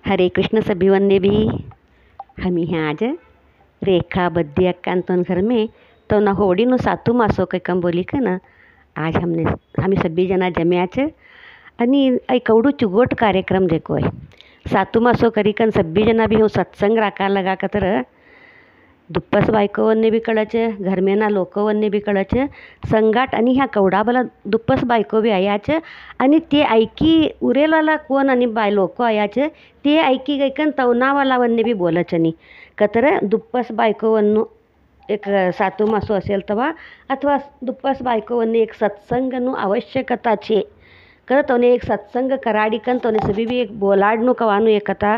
हरे कृष्ण सभी वन्य भी हम यहाँ आज रेखा बद्दी अक्कांतन घर में तो न होड़ी नु सातू मासो के कम बोली का ना आज हमें सभी जना जम्या छे आणि आई कवडू चुगोट कार्यक्रम देखो है सातू मासो करी कन सभी जना भी हूँ सत्संग राखा लगा कतर दुप्पस बायकोवन्ने बी कळचे घरमेना लोकवन्ने बी कळचे संगाट आणि ह्या कवडाबाला दुप्पस बायको बी आयाचे आणि ते ऐकी उरेलाला कोण आणि बाय लोक आयाचे ते ऐकी गैकन तवनावाला वन्ने बी बोलच नाही कतर दुप्पस बायकोवन्नु एक सातू मासो असेल तवा अथवा दुप्पस बायकोवन्ने एक सत्संगनु आवश्यकता छे कर तोने एक सत्संग कराडिकन तोने सभी भी एक बोलाडनु कवानु एक कथा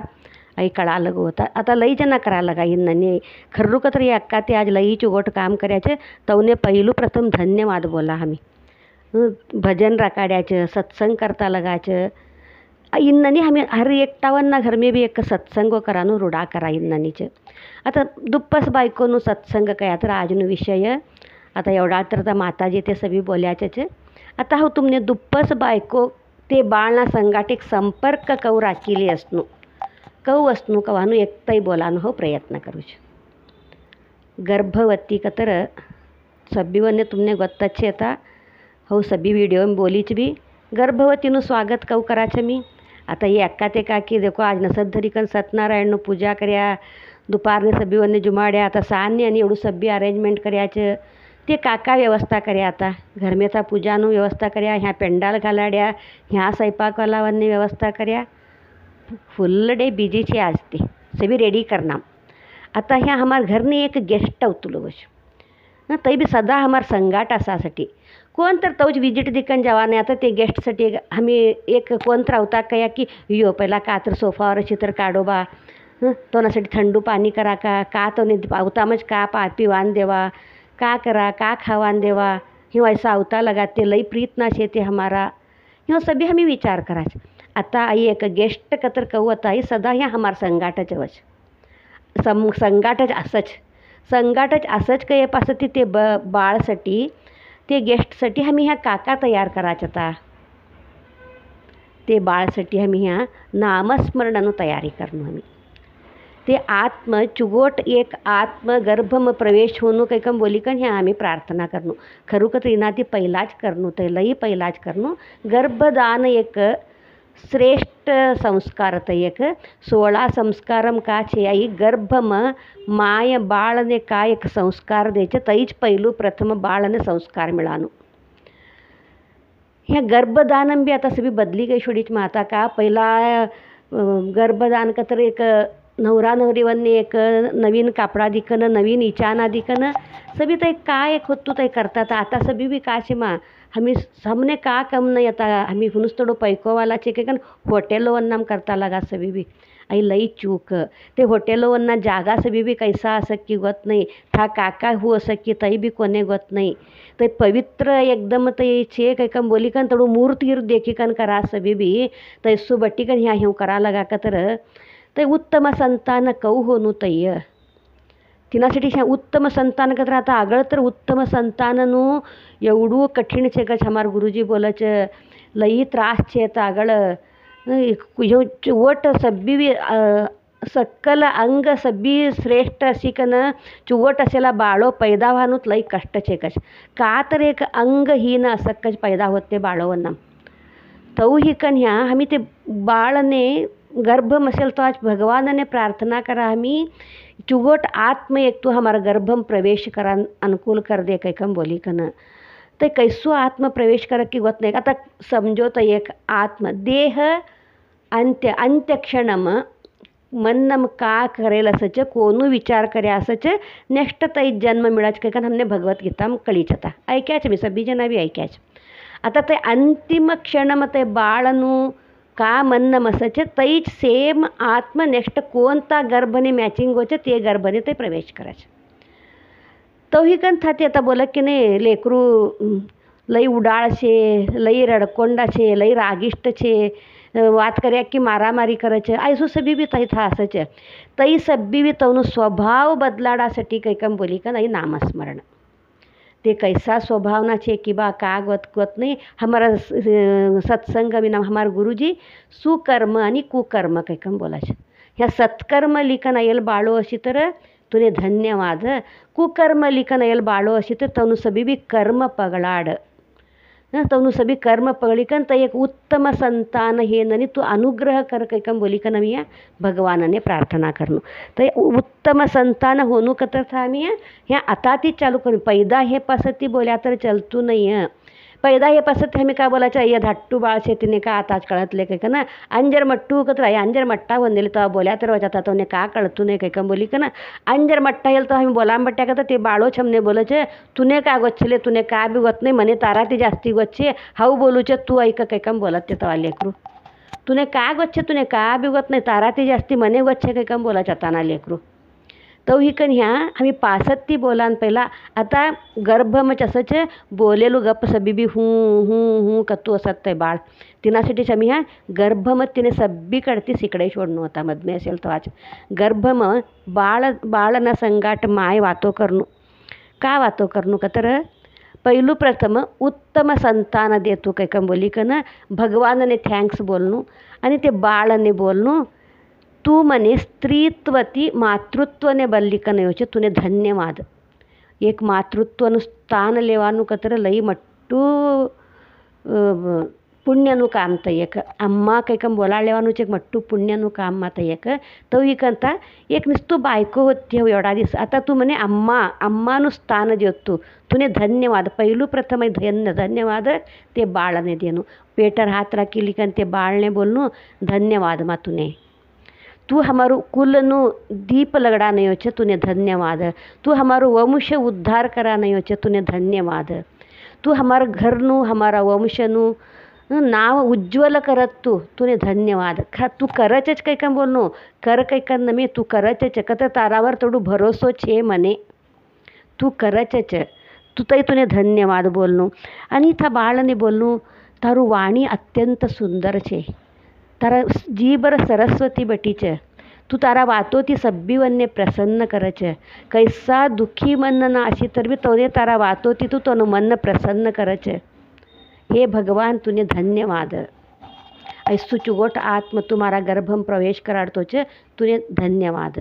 आई कळा लगो होता आता लई जना करा लगा इन्नने खर्रू का तर ये अक्का ते आज लई चुगोट काम करायचे तवने पहिलू प्रथम धन्यवाद बोला हमें भजन राकाड्याचं सत्संग करता लगाचं इन्ननी हमें हर एकटावन्ना घर में भी एक सत्संग करानु रूढा करा इन्ननीचे आता दुप्पस बायकोनु सत्संग कया तर आजनु विषय आता एवढा तर माताजी ते सभी बोल्याचेच आता हो तुमने दुप्पस बायको ते बाळना संगाटिक संपर्क कऊ राखीली असनु कऊ असनु कवानु एकताई बोलानु हो प्रयत्न करू गर्भवती कतर सभीवन्ने तुमने गोत्तच्छे आता हो सभी वीडियो में बोलीच भी गर्भवतीनु स्वागत कऊ कराचे मी आता ये अक्का ते काकी देखो आज नसत धरी कन सत्यनारायणनु पूजा कर्या दुपारने सभीवन्ने जुमाड्या आता सान्य आणि एवढं सभी अरेंजमेंट कर्याचं ते काका व्यवस्था कर्या आता घरमेचा पूजानु व्यवस्था कर्या ह्या पेंडाल घालाड्या ह्या स्वयंपाकवालावन्ने व्यवस्था कर्या फुल डे बिजी छे आज ते सभी रेडी करना आता ह्या हमार घर ने एक गेस्ट अवतुलो बस ना तई भी सदा हमार संगाट असासाठी कोण तर तोच विजिट दिकन जवाने आता ते गेस्टसाठी आम्ही एक कोण तर अवता कया की यो पहिला का तर सोफावर चित्र काढोबा तोनासाठी थंडू पाणी करा का तोने अवतामच का पिवान देवा का करा का खावान देवा ह्यो ऐसा अवता लगा ते लई प्रीत ना छे ते हमारा ह्यो सभी हमें विचार कराच आता आई एक गेस्ट कतर कहू आता आई सदा ह्या हमार संगाटच वच संगाटच असच कये पासती ते बाळसाठी ते गेस्टसाठी आम्ही ह्या काका तयार करायचा ते बाळसाठी आम्ही ह्या नामस्मरणानु तयारी करणं आम्ही ते आत्म चुगोट एक आत्म गर्भम प्रवेश होणं काही कम बोली कन ह्या आम्ही प्रार्थना करणं खरू का तर ती पहिलाच करणं ते लई पहिलाच करणं गर्भदान एक श्रेष्ठ संस्कार एक 16 संस्कारम का छे आई गर्भम माय बाळने का एक संस्कार द्यायचे तईच पहिलू प्रथम बाळने संस्कार मिळानो ह्या गर्भदानम बी आता सभी बदली गई छोडीच माता का पहिला गर्भदान का तर एक नवरा नवरीवन्ने एक नवीन कापडा दिकन नवीन इचाना दिकन सभी तो का एक होतो ते करतात आता सभी भी का छे मा हमने का कम नहीं आता हमें हुनुस तोड़ो पैकोवाला छे कन होटेलोवन्नाम करता लगा सभी भी आई लई चूक ते होटेलोवन्ना जागा सभी भी कैसा असक्की गोत नहीं था काका हु असक्की तई भी कोने गोत नहीं ते पवित्र एकदम ते छे कैकम बोली कन तोड़ो मूर्ति देखी कन करा सभी भी तैसु बट्टी कन ह्या करा लगा कतर ते उत्तम संतान कऊ होनु तय तिनासाठी ह्या उत्तम संतान कतर आता आगळ तर उत्तम संताननु एवढू कठीण छे का हमार गुरुजी बोलच लई त्रास छे आता आगळ चुवट सभी भी सक्कल अंग सभी श्रेष्ठ अशी कन चुवट असेला बाळो पैदा व्हानुत लई कष्ट छे कश का तर एक अंगहीन असक्कच पैदा होते बाळोवन्ना तऊ ही कन ह्या आम्ही ते बाळने गर्भ मसेल तो आज भगवान ने प्रार्थना करा हमी चुगोट आत्म एक तो हमारा गर्भम प्रवेश करा अनुकूल कर दे कैकम बोली कन ते कैसो आत्म प्रवेश कर की गोत नहीं आता समझो तो एक आत्म देह अंत्य क्षणम मन्नम का करेल असच कोणू विचार करे असच नेक्स्ट तई जन्म मिळाच कैकन हमने भगवद्गीता में कळीच आता ऐक्याच मी सभी जना भी ऐक्याच आता ते अंतिम क्षण ते बाळनु का मन्न मसचे तईच सेम आत्म नेक्स्ट कोणता गर्भने मॅचिंग होचे ते गर्भने ते प्रवेश करायचे तो ही कन थाती आता बोलत की नाही लेकरू लई उडाळ छे लई रडकोंडा छे लई रागिष्ट छे वात कर्या की मारामारी करायचे ऐसू सभी भी तई था असच तई सभी भी तवनु स्वभाव बदलाडासाठी कैकम बोली का नाही नामस्मरण ते कैसा स्वभावना छे कि बा का गत नहीं हमारा सत्संग में नाम हमार गुरुजी सुकर्म आणि कुकर्म कैकम बोला छे। ह्या सत्कर्म लिखन आयल बाळो अशी तर तुने धन्यवाद, कुकर्म लिखन आयल बाळो अशी तर तनु सभी भी कर्म पगलाड, तनु सभी कर्म पगलिकन त एक उत्तम संतान हे ननी तू अनुग्रह कर कैकम बोलिकन आम्ही भगवानने प्रार्थना करनो। तर उत्तम संतान होणू कतर था आम्ही ह्या आता ती चालू करू पैदा हे पसती बोल्या तर चलतू नाही। पैदा हे पसत हमें का बोलायचं ये धाट्टू बाळ शेतीने का आताच कळतले काही का ना अंजर मट्टू कतरा अंजर मट्टा होंदिले तो बोल्या तर वजाता तो ने का कळतू नाही काही का बोली का ना अंजर मट्टा येल तो हमें बोला बट्ट्या का ते बाळो छमने बोलचे तुने का गोच्छले तुने का भी गोत नाही मने तारा ती जास्ती गोच्छे हाऊ बोलूचे तू ऐक काही काम बोलत ते तवा लेकरू तुने का गोच्छे तुने का भी गोत नाही तारा ती जास्ती मने गोच्छे काही काम बोलायचा ताना लेकरू। तो ही कन ह्या आम्ही पासत ती बोलान पहिला आता गर्भम असंच बोलेलो गप सभी बी हूँ कतू असत ते बाळ तिनासाठीच आम्ही ह्या गर्भम तिने सब्बी कडती सिकडे सोडणं होता मधमे असेल तो आज गर्भम बाळना संगाट माय वातो करणं का वातो करणं का तर पहिलू प्रथम उत्तम संतान देतो काही कम बोली का ना भगवानने थँक्स बोलणं आणि ते बाळने बोलणं तू मने स्त्रीत्वती मातृत्वने बल्लिकन योचे तुने धन्यवाद। एक मातृत्वનું સ્થાન લેવાનું કતર લઈ મટ્ટું પુણ્યનું કામ થઈ એક અમ્મા કંઈકમ બોલા લેવાનું છે મટ્ટું પુણ્યનું કામમાં થઈ એક તો એ કરતા એક નિસ્તું બાયકો होती हो एवढा दिवस आता तू म्हणे अम्माનું स्थान देतो तुने धन्यवाद पहिलू प्रथम धन्यवाद ते बाळने देणं पेटर हात राखी लिखन ते बाळने बोलणं धन्यवाद मा तुने तू हमारू कुलनु दीप लगड़ा नहीं होचे तूने धन्यवाद। तू हमारो वंश उद्धार करा नहीं होचे तूने धन्यवाद। तू हमारा घरनु हमारा वंशनु नाव उज्ज्वल करत तूने धन्यवाद। खा तू करचच काही का बोलनो कर काही का नमे तू करचच कत तारावर थोडू भरोसो छे मने तू करचच तू तई तूने धन्यवाद बोलनो। आणि था बाळने बोलनो तारू वाणी अत्यंत सुंदर छे तारा जी बर सरस्वती बटी छे तू तारा वातो ती सब्बी वन्ने प्रसन्न करच कैसा दुखी मन ना अशी तर भी तोने तारा वातो ती तू तोन मन प्रसन्न करच हे भगवान तूने धन्यवाद। ऐसु चुगोट आत्म तुम्हारा गर्भम प्रवेश कराडतो छे तूने धन्यवाद।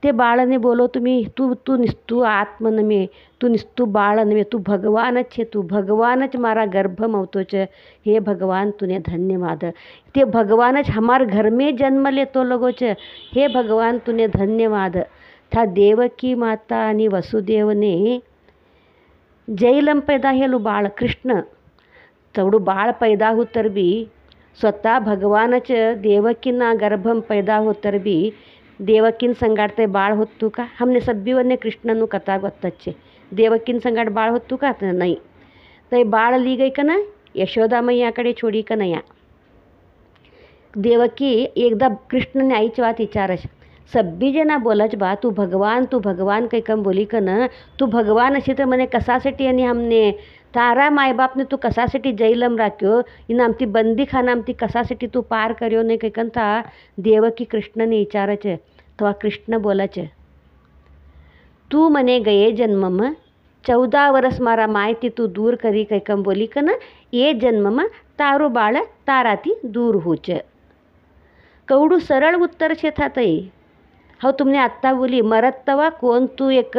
ते बाळने बोलो तुम्ही तू निस्तू आत्मन में तू निस्तू बाळन में तू भगवानच छे तू भगवानच मारा गर्भम होतो छे हे भगवान तूने धन्यवाद। ते भगवानच हमार घर में जन्म लेतो लगो छे हे भगवान तूने धन्यवाद। था देवकी माता आणि वसुदेवने जैलम पैदा हेलू बाळ कृष्ण तेवढं बाळ पैदा हो तर बी स्वतः भगवानच देवकीना गर्भम पैदा हो तर बी देवकीन संगाडते बाळ होतू का हमने सब्बीवरने कृष्णनु कथा गोत्तचे देवकीन संगाड बाळ होतू का नाही ते बाळ ली गई का ना यशोदा मैयाकडे छोडी का नया देवकी एकदा कृष्णने आईची वात विचारच सब्बी जना बोलच बा तू भगवान काही कम बोली का ना तू भगवान अशी तर म्हणे कसासाठी आणि हमने तारा मायबापने तू कसासाठी जैलम राख्यो इन आमची बंदी खाना आमची कसासाठी तू पार कर्यो नाही काही कंता देवकी कृष्णने विचारच तेव्हा कृष्ण बोलच तू मने गये जन्मम 14 वर्ष मारा मायती तू दूर करी काही कम बोली का ना ये जन्मम तारो बाळ ताराती दूर होच कवडू सरळ उत्तर छे थातई हो तुमने आत्ता बोली मरत तवा कोण तू एक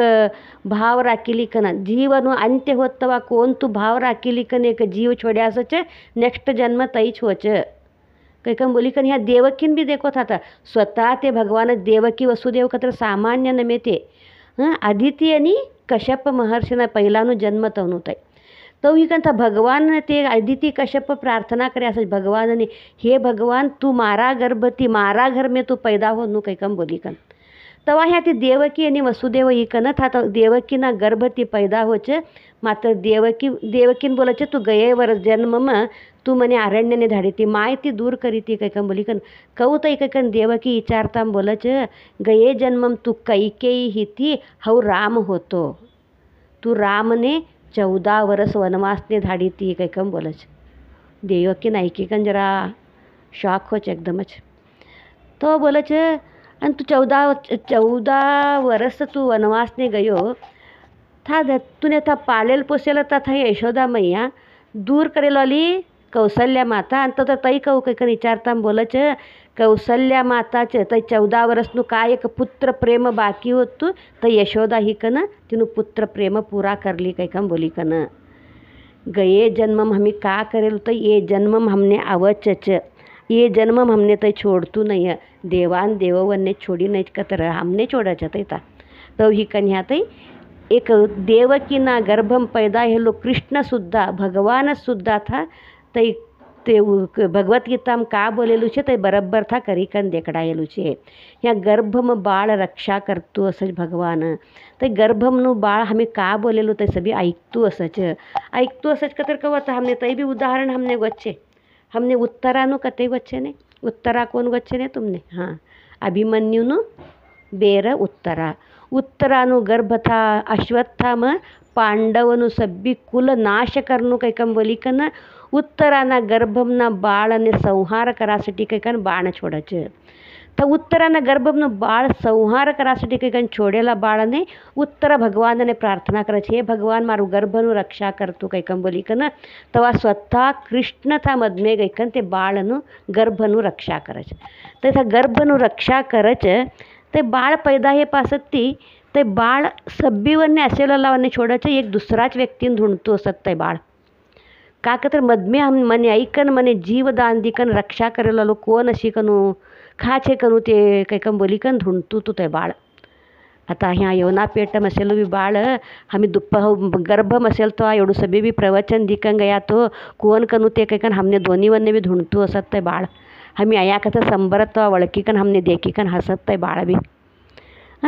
भाव राखीली कना जीवनु अंत्य होत तवा कोण तू भाव राखीली कन एक जीव छोड्यासच नेक्स्ट जन्म तईच होच काही कम बोली कन ह्या देवकीन भी देखो था स्वतः ते भगवान देवकी वसुदेव कत्र सामान्य नमे ते आदिती आणि कश्यप महर्षीना पहिलानु जन्म तवनुत तो ही कंथा भगवान ते आदिती कश्यप प्रार्थना करे असं भगवान ने हे भगवान तू मारा गर्भती मारा घर में तू पैदा हो नु काही कम बोली कन तवा ह्या ती देवकी आणि वसुदेव ही कन था देवकीना गर्भती पैदा होच मात्र देवकीन बोलचे तू गये वर जन्म तू मने अरण्यने धाडी ती माय ती दूर करी ती काही कम बोली कन कहू तई काही कन देवकी विचारता बोलच गये जन्मम तू कैकेयी ही थी हऊ राम होतो तू रामने 14 वर्ष वनवासने धाडी ती काही कम बोलच देवकी नायकी कन जरा शॉक होच एकदमच तो बोलच आणि तू 14 वर्ष तू वनवासने गयो था धत्तूने था पालेल पोसेल था यशोदा मैया दूर करेल आली कौसल्या माता आणि तर तई कहू काही विचारता बोलच कौसल्या माताचे तई 14 वर्षનું काय एक पुत्र प्रेम बाकी होतं तर यशोदा ही कन तिनं पुत्र प्रेम पूरा करली काही काम बोली कन गए जन्मम हमी का करेल तो ये जन्मम हमने अवचच ये जन्मम हमने तय छोड़तू नहीं है देवान देववन्ने छोड़ी नहीं का तर हमने छोड़ायचं था तो ही कन्या तई एक देवकी ना गर्भम पैदा हेलो कृष्ण सुद्धा भगवान सुद्धा था तई ते भगवत गीताम का बोलेલું છે તે બરાબર था કરી કન દેખડાયેલું છે યા ગર્ભમાં બાળ રક્ષા કરતું હશે ભગવાન તે ગર્ભમનું બાળ हमें का बोलेલું તે सभी ऐकતું હશે કતર કવત हमने तई भी उदाहरण हमने वच्चे हमने उत्तरानु कते वच्चे ने उत्तरा कोण वच्चे ने तुमने हाँ अभिमन्युनु बेर उत्तरानु गर्भ था अश्वत्थाम पांडवनु सब्बी कुल नाश करनु काही कम बोली कन उत्तराना गर्भमना बाळने संहार करासाठी काही कन बाण छोडायचं तर उत्तराना गर्भमनं बाळ संहार करासाठी काही कन छोडेला बाळने उत्तर भगवानने प्रार्थना करायची हे भगवान मारू गर्भनु रक्षा करतो काही कम बोली कन तेव्हा स्वतः कृष्ण था मधमे काही कन ते बाळनु गर्भनु रक्षा करायचं तर त्या गर्भनु रक्षा करायचं ते बाळ पैदा हे पासती ते बाळ सब्बीवरने असेला लावणे छोडायचं एक दुसराच व्यक्तीने ढूंढतो असत ते बाळ का तर मधमे हम मने ऐकन मने जीवदान दिकन रक्षा करेल लो कोण अशी कनू खाचे कनू ते काही कम बोली कन ढूंढतो तू ते बाळ आता ह्या यवना पेटम असेल भी बाळ हमी गर्भम असेल तो एवढं सभी भी प्रवचन दिकन गया तो कोण कनू ते काही कन हमने दोन्ही वन्ने भी ढूंढतो असत ते बाळ हमी आया कथा संबरत वळकीकन हमने देखीकन हसत ते बाळ भी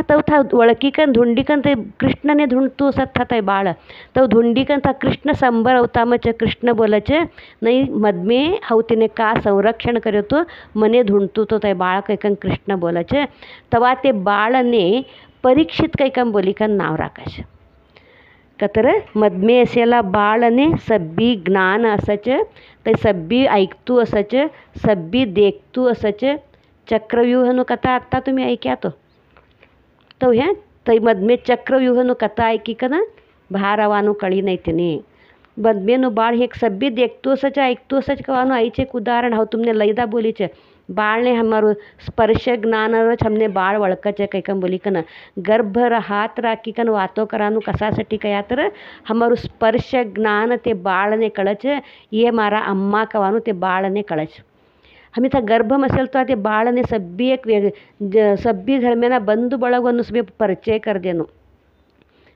तो था वळकीकन धुंडीकन ते कृष्णने ढूंढतो असत था ते बाळ तो धुंडीकन था कृष्ण संबर अवतामच कृष्ण बोलच नाही मधमे हवतीने का संरक्षण करे तो मने ढूंढतो तो ते बाळ कैकन कृष्ण बोलच तवा ते बाळने परीक्षित कैकन बोलिकन नाव राखायचं कतर मधमे असेला बाळने सब्बी ज्ञान असच ते सब्बी ऐकतू असच सब्बी देखतू असच चक्रव्यूहनु कथा आत्ता तुम्ही ऐक्या तो ह्या तै मधमे चक्रव्यूहनु कथा ऐकी का ना भारावानु कळी नाही तिने मधमेनु बाळ हे सब्बी देखतो सच ऐकतो सच कवानु आईचे एक उदाहरण हो तुमने लईदा बोली छे बाळ ने हमारो स्पर्श ज्ञान हमने बाळ वळकच काही कम बोली कन गर्भ हात राखी कन वातो करानु कसासाठी कया तर हमारो स्पर्श ज्ञान ते बाळ ने कळच ये मारा अम्मा कवानु ते बाळ ने कळच हमें था गर्भम असेल तो ते बाळने सब्बी एक सब्बी घर में ना बंधु ಬಳಗವನ್ನು सभी परिचय कर देनो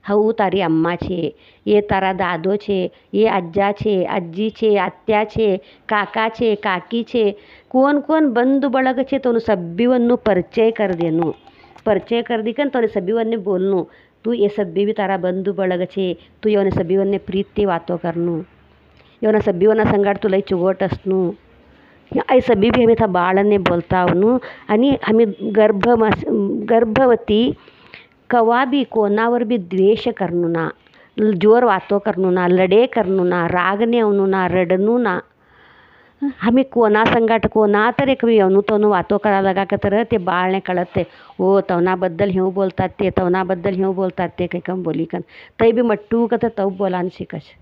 हऊ तारी अम्मा छे ये तारा दादो छे ये अज्जा छे अज्जी छे आत्या छे काका छे काकी छे कोण कोण बंधु ಬಳಗ छे तो सब्बीवन्नु परिचय कर देनो परिचय कर दिकन तो सब्बीवन्ने बोलनो तू ये सब्बी भी तारा बंधु ಬಳಗ छे तू योने सब्बीवन्ने प्रीति वातो करनो योना सब्बीवन्ना संगाट तुला चुगोट असनु आई सभी भी हमें था बाळने बोलता आवनु आणि हमें गर्भवती कवा भी कोणावर भी द्वेष करनु ना जोर वातो करनु ना लडे करनु ना रागने आवनु ना रडनु ना हमें कोणा संगाट कोणा तर एक येवनु तोनु वातो करा लगा का तर ते बाळने कळते ओ तवनाबद्दल हेऊ बोलतात ते तवनाबद्दल हेऊ बोलतात ते काही कम बोली कन तै भी मट्टू का तव बोलान शिकच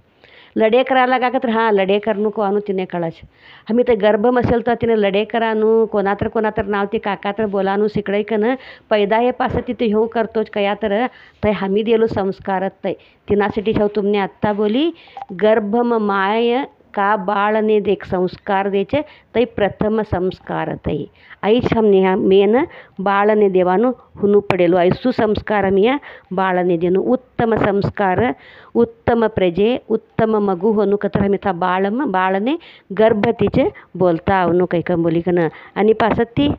लडे करा लगा का तर हाँ लडे करनु को अनु तिने कळच हमी ते गर्भम असेल तर तिने लडे करानु कोणातर नाव ते काका तर बोलानु शिकड़ई कन पैदा हे पास तिथे हेऊ करतोच कया तर तय हमी दिलो संस्कारत तय तिनासाठी ठेव तुमने आत्ता बोली गर्भम माय का बाळने देख संस्कार देचे तै प्रथम संस्कार तै आईच हमने मेन बाळने देवानु हुनु पडेलो आई सुसंस्कार मिया बाळने देनु उत्तम संस्कार उत्तम प्रजे उत्तम मगु होनु कतर हमें था बाळने गर्भतीचे बोलता आवनु काही कम बोली कन आणि पासती